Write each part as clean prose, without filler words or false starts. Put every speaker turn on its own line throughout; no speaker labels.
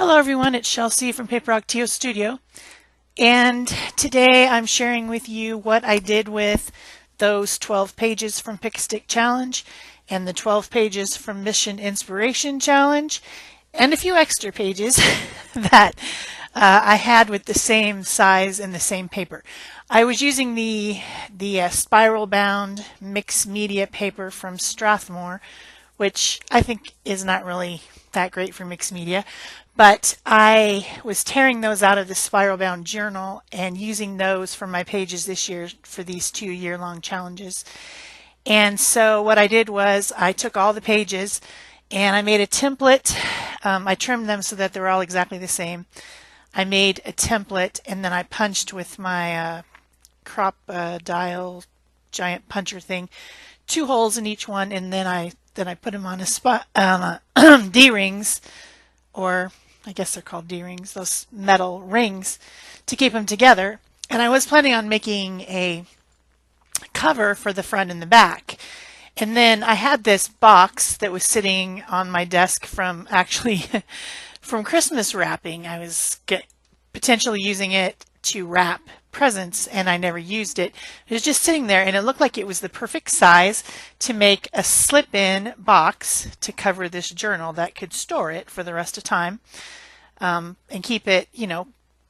Hello everyone, it's Shel from Paper Octio Studio, and today I'm sharing with you what I did with those 12 pages from Pick a Stick Challenge and the 12 pages from Mission Inspiration Challenge and a few extra pages that I had with the same size and the same paper. I was using the spiral bound mixed media paper from Strathmore, which I think is not really that great for mixed media, but I was tearing those out of the spiral bound journal and using those for my pages this year for these 2-year-long challenges. And so what I did was I took all the pages and I made a template. I trimmed them so that they're all exactly the same. I made a template and then I punched with my crop dial giant puncher thing 2 holes in each one, and then I put them on a D-rings, or I guess they're called D-rings, those metal rings, to keep them together. And I was planning on making a cover for the front and the back. And then I had this box that was sitting on my desk from from Christmas wrapping. I was potentially using it to wrap presents and I never used it. It was just sitting there and it looked like it was the perfect size to make a slip-in box to cover this journal that could store it for the rest of time and keep it,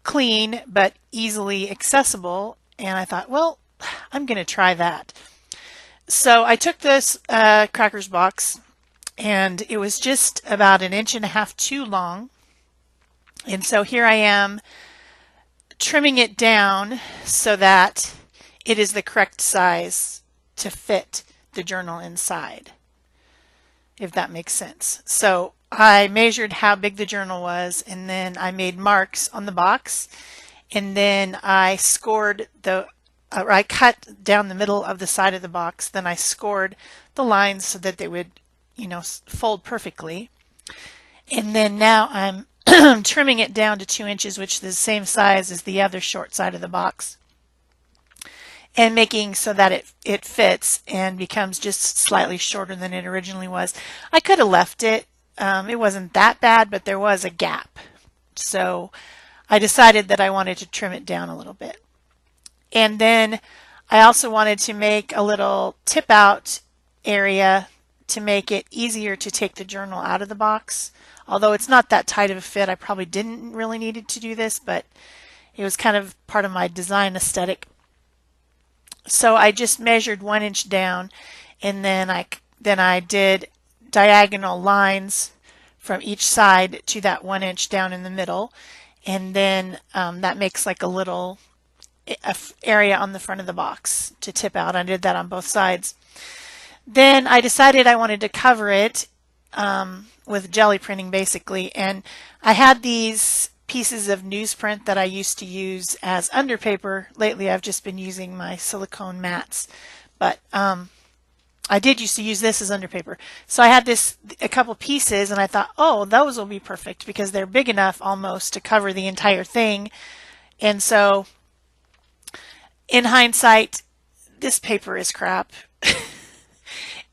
clean but easily accessible. And I thought, well, I'm going to try that. So I took this crackers box and it was just about 1.5 inches too long. And so here I am trimming it down so that it is the correct size to fit the journal inside, if that makes sense. So I measured how big the journal was, and then I made marks on the box, and then I scored I cut down the middle of the side of the box, then I scored the lines so that they would, fold perfectly. And then now I'm trimming it down to 2 inches, which is the same size as the other short side of the box, and making so that it fits and becomes just slightly shorter than it originally was. I could have left it. It wasn't that bad, but there was a gap. So I decided that I wanted to trim it down a little bit. And then I also wanted to make a little tip out area to make it easier to take the journal out of the box. Although it's not that tight of a fit, I probably didn't really need to do this, but it was kind of part of my design aesthetic. So I just measured 1 inch down, and then I did diagonal lines from each side to that 1 inch down in the middle, and then that makes like a little area on the front of the box to tip out. I did that on both sides. Then I decided I wanted to cover it with jelly printing basically, and I had these pieces of newsprint that I used to use as underpaper. Lately I've just been using my silicone mats, but I did used to use this as underpaper. So I had a couple pieces, and I thought, oh, those will be perfect because they're big enough almost to cover the entire thing. And so in hindsight, this paper is crap.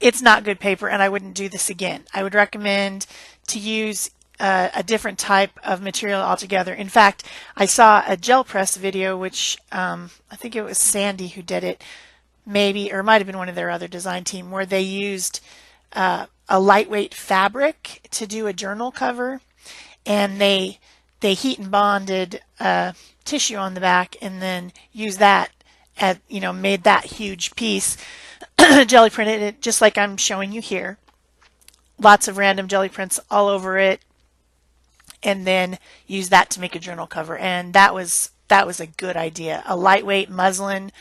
It's not good paper, and I wouldn't do this again. I would recommend to use a different type of material altogether. In fact, I saw a gel press video, which I think it was Sandy who did it, maybe, or it might have been one of their other design team, where they used a lightweight fabric to do a journal cover, and they heat and bonded tissue on the back, and then used that made that huge piece. Jelly printed it just like I'm showing you here. Lots of random jelly prints all over it, and then use that to make a journal cover. And that was a good idea. A lightweight muslin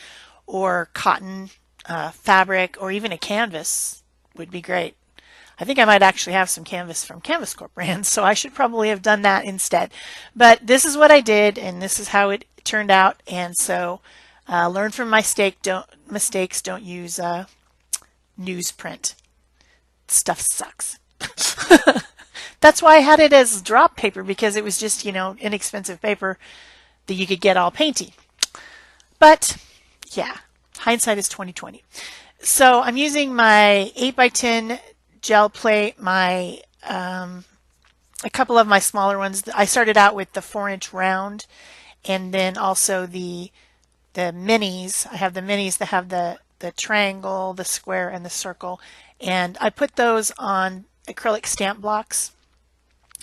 or cotton fabric, or even a canvas would be great. I think I might actually have some canvas from Canvas Corp brands, so I should probably have done that instead. But this is what I did, and this is how it turned out. And so learn from my mistakes. Don't use newsprint. Stuff sucks. That's why I had it as drop paper, because it was just, inexpensive paper that you could get all painty. But yeah, hindsight is 20/20. So I'm using my 8x10 gel plate, my a couple of my smaller ones. I started out with the 4-inch round, and then also the minis. I have the minis that have the triangle, the square, and the circle, and I put those on acrylic stamp blocks.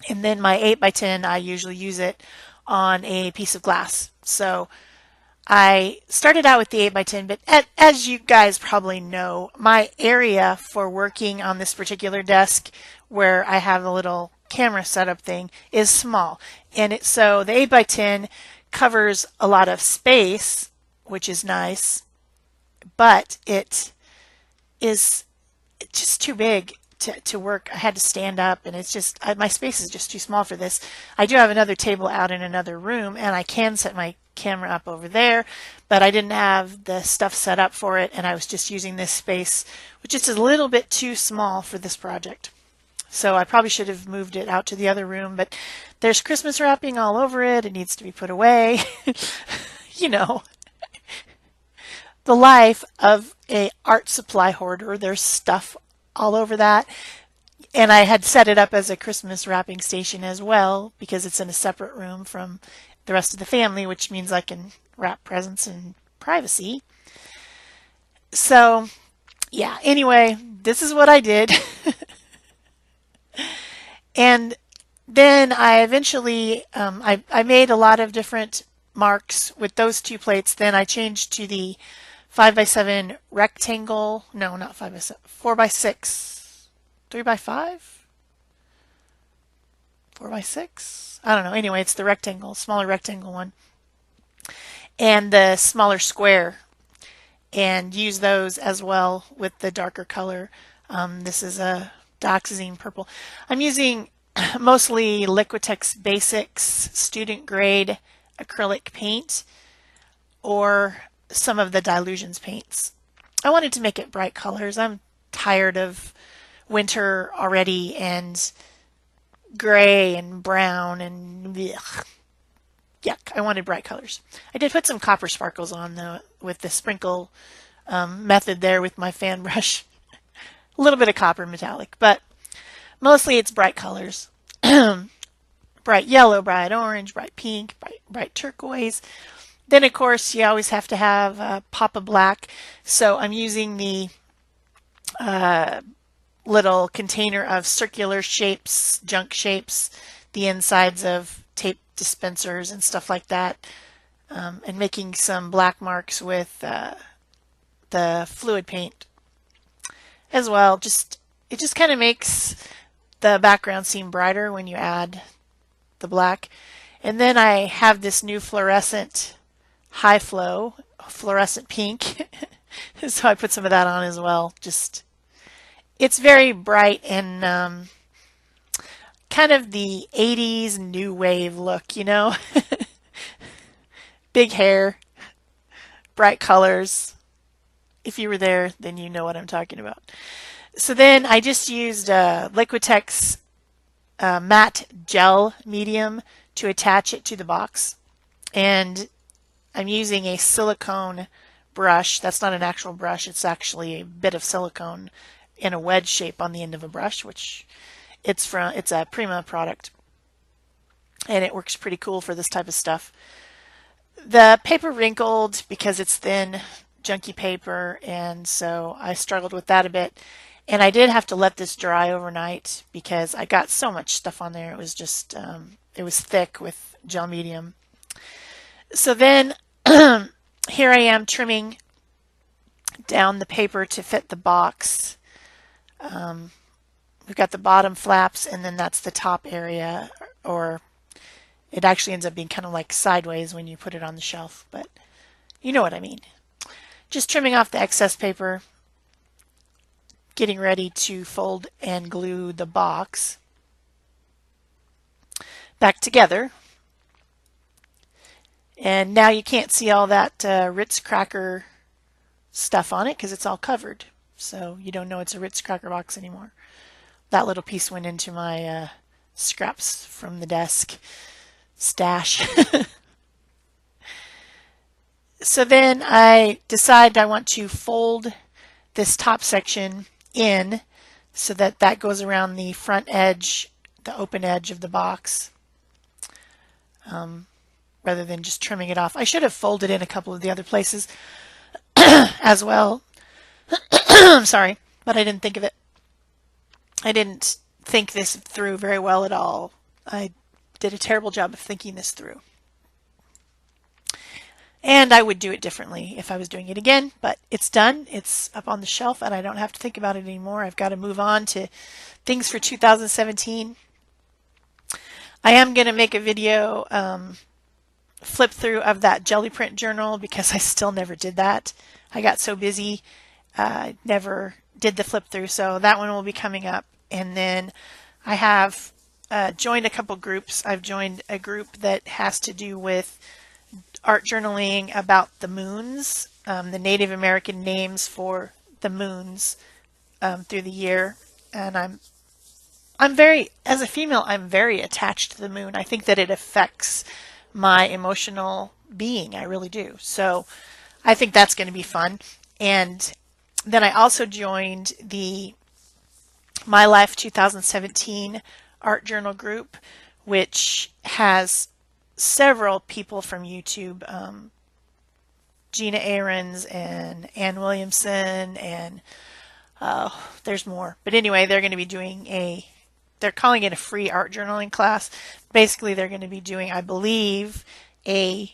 And then my 8x10, I usually use it on a piece of glass. So I started out with the 8x10, but as you guys probably know, my area for working on this particular desk where I have a little camera setup thing is small. And so the 8x10 covers a lot of space, which is nice, but it is just too big to work. I had to stand up, and it's just, my space is just too small for this. I do have another table out in another room, and I can set my camera up over there, but I didn't have the stuff set up for it, and I was just using this space, which is a little bit too small for this project. So I probably should have moved it out to the other room, but there's Christmas wrapping all over it. It needs to be put away. You know, the life of a art supply hoarder. There's stuff all over that. And I had set it up as a Christmas wrapping station as well, because it's in a separate room from the rest of the family, which means I can wrap presents in privacy. So yeah, anyway, this is what I did. And then I eventually, I made a lot of different marks with those two plates. Then I changed to the 5x7 rectangle. No, not 5x7. 4x6. 3x5? 4x6? I don't know. Anyway, it's the rectangle, smaller rectangle one. And the smaller square. And use those as well with the darker color. This is a Dioxazine purple. I'm using mostly Liquitex Basics student grade acrylic paint, or some of the Dilutions paints. I wanted to make it bright colors. I'm tired of winter already, and gray and brown and ugh, yuck. I wanted bright colors. I did put some copper sparkles on though with the sprinkle method there with my fan brush. A little bit of copper metallic, but mostly it's bright colors. Bright yellow, bright orange, bright pink, bright turquoise. Then, of course, you always have to have a pop of black. So I'm using the little container of circular shapes, junk shapes, the insides of tape dispensers and stuff like that, and making some black marks with the fluid paint as well. It just kind of makes the background seem brighter when you add the black. And then I have this new fluorescent high flow fluorescent pink. So I put some of that on as well. It's very bright and kind of the 80s new wave look, you know. Big hair, bright colors. If you were there, then you know what I'm talking about. So then I just used Liquitex matte gel medium to attach it to the box. And I'm using a silicone brush. That's not an actual brush. It's actually a bit of silicone in a wedge shape on the end of a brush, which it's a Prima product. And it works pretty cool for this type of stuff. The paper wrinkled because it's thin, junky paper, and so I struggled with that a bit. And I did have to let this dry overnight because I got so much stuff on there. It was just, it was thick with gel medium. So then here I am trimming down the paper to fit the box. We've got the bottom flaps, and then that's the top area, or it actually ends up being kind of like sideways when you put it on the shelf, but you know what I mean. Just trimming off the excess paper, getting ready to fold and glue the box back together. And now you can't see all that Ritz cracker stuff on it because it's all covered. So you don't know it's a Ritz cracker box anymore. That little piece went into my scraps from the desk stash. So then I decide I want to fold this top section in so that that goes around the front edge the open edge of the box rather than just trimming it off. I should have folded in a couple of the other places as well. I'm sorry, but I didn't think of it. I didn't think this through very well at all. I did a terrible job of thinking this through. And I would do it differently if I was doing it again, but it's done. It's up on the shelf and I don't have to think about it anymore. I've got to move on to things for 2017. I am going to make a video flip through of that jelly print journal because I still never did that. I got so busy, never did the flip through, so that one will be coming up. And then I have joined a couple groups. I've joined a group that has to do with art journaling about the moons, the Native American names for the moons through the year. And I'm very, as a female, I'm very attached to the moon. I think that it affects my emotional being. I really do. So I think that's going to be fun. And then I also joined the My Life 2017 art journal group, which has several people from YouTube, Gina Ahrens and Ann Williamson, and there's more. But anyway, they're going to be doing they're calling it a free art journaling class. Basically, they're going to be doing, I believe, a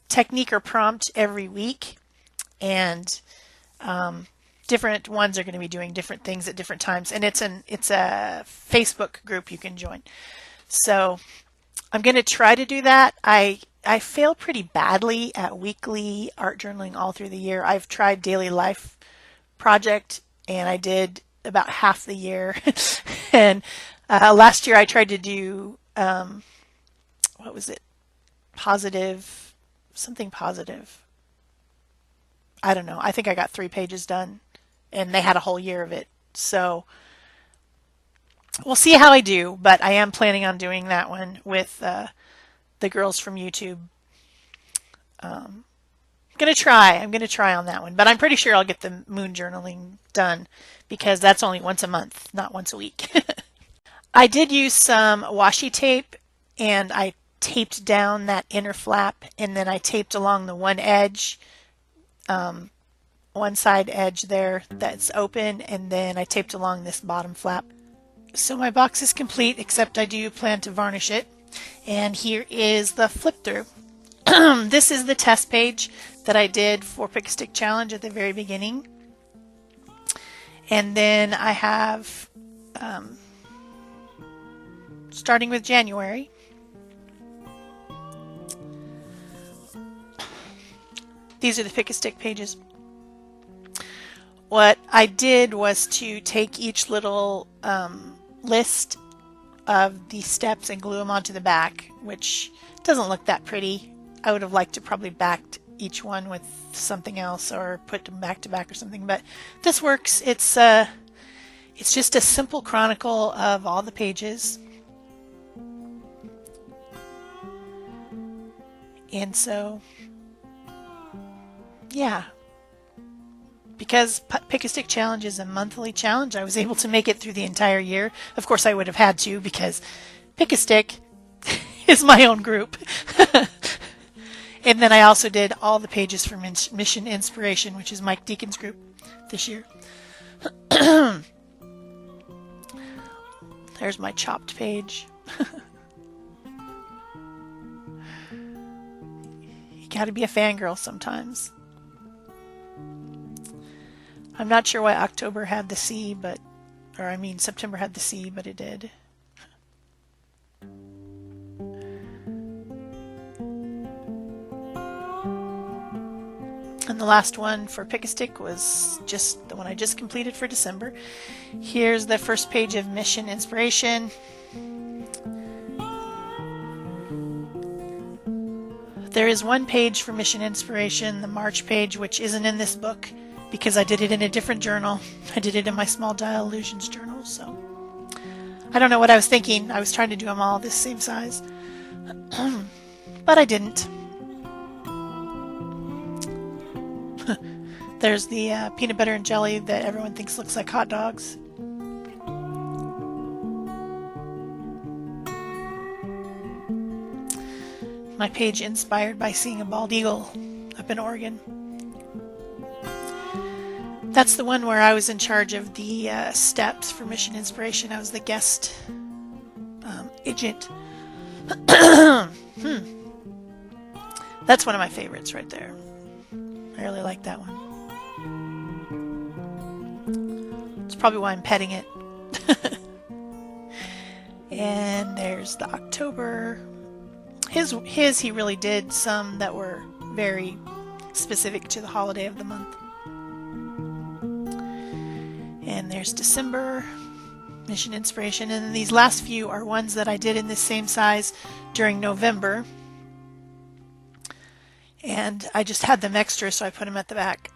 technique or prompt every week, and different ones are going to be doing different things at different times. And it's a Facebook group you can join. So I'm going to try to do that. I fail pretty badly at weekly art journaling all through the year. I've tried Daily Life Project, and I did about half the year. And last year I tried to do, what was it? Something positive. I don't know. I think I got 3 pages done, and they had a whole year of it. So we'll see how I do, but I am planning on doing that one with the girls from YouTube. I'm going to try on that one, but I'm pretty sure I'll get the moon journaling done because that's only once a month, not once a week. I did use some washi tape, and I taped down that inner flap, and then I taped along the one edge, one side edge there that's open, and then I taped along this bottom flap. So my box is complete, except I do plan to varnish it. And here is the flip through. This is the test page that I did for Pick a Stick Challenge at the very beginning. And then I have, starting with January, these are the Pick a Stick pages. What I did was to take each little list of the steps and glue them onto the back, which doesn't look that pretty. I would have liked to probably backed each one with something else or put them back to back or something, but this works. It's just a simple chronicle of all the pages. And so, yeah. Because Pick a Stick Challenge is a monthly challenge, I was able to make it through the entire year. Of course, I would have had to because Pick a Stick is my own group. And then I also did all the pages for Mission Inspiration, which is Mike Deacon's group this year. There's my chopped page. You gotta be a fangirl sometimes. I'm not sure why October had the C, September had the C, but it did. And the last one for Pick a Stick was just the one I just completed for December. Here's the first page of Mission Inspiration. There is one page for Mission Inspiration, the March page, which isn't in this book because I did it in a different journal. I did it in my Small Dial Illusions journal, so I don't know what I was thinking. I was trying to do them all this same size, but I didn't. There's the peanut butter and jelly that everyone thinks looks like hot dogs. my page inspired by seeing a bald eagle up in Oregon. That's the one where I was in charge of the steps for Mission Inspiration. I was the guest agent. That's one of my favorites right there. I really like that one. It's probably why I'm petting it. And there's the October. His he really did some that were very specific to the holiday of the month. And there's December, Mission Inspiration. And then these last few are ones that I did in the same size during November. And I just had them extra, so I put them at the back.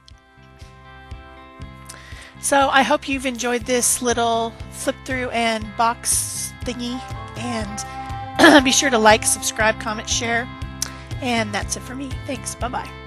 So I hope you've enjoyed this little flip through and box thingy. And be sure to like, subscribe, comment, share. And that's it for me. Thanks. Bye-bye.